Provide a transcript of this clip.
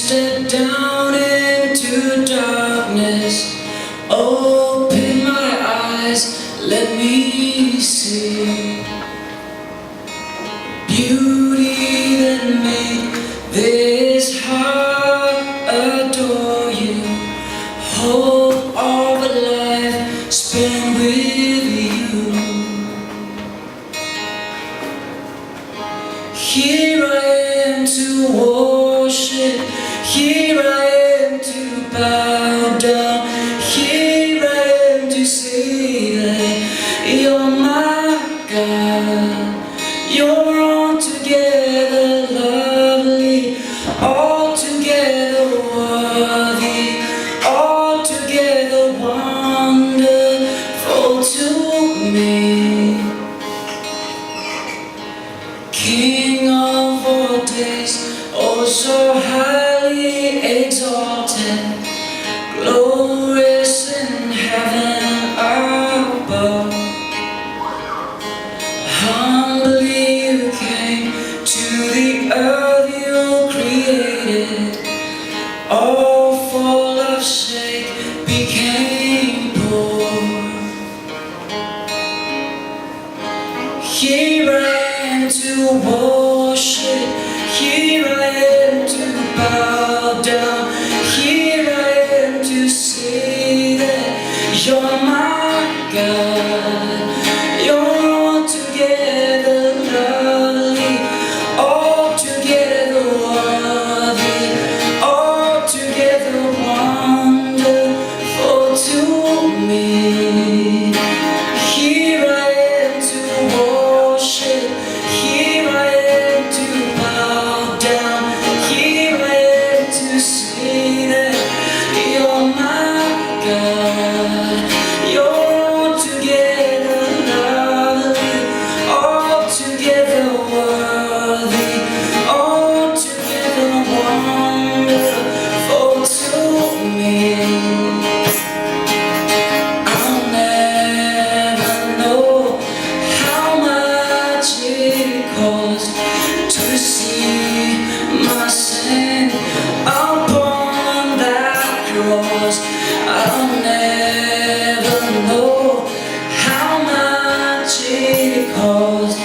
step down into darkness. Open my eyes, let me see beauty that made this heart adore you. Hope of a life spent with you. Here I am to worship, here I am to bow down, here I am to say that you're my God. You're altogether lovely, altogether worthy, altogether wonderful to me. King of all days, oh so highly exalted, glorious in heaven above. Humbly you came to the earth you created, all for love's sake became poor. Here I am to worship, here I am to bow down, here I am to say that you're my God. You're altogether lovely, altogether worthy, altogether wonderful to me. Here I am to worship, here I am to bow down, here I am to say that you're my God. You're altogether lovely, altogether worthy, altogether wonderful to me. I'll never know how much it cost to see my sin upon that cross. I'll never know how much it cost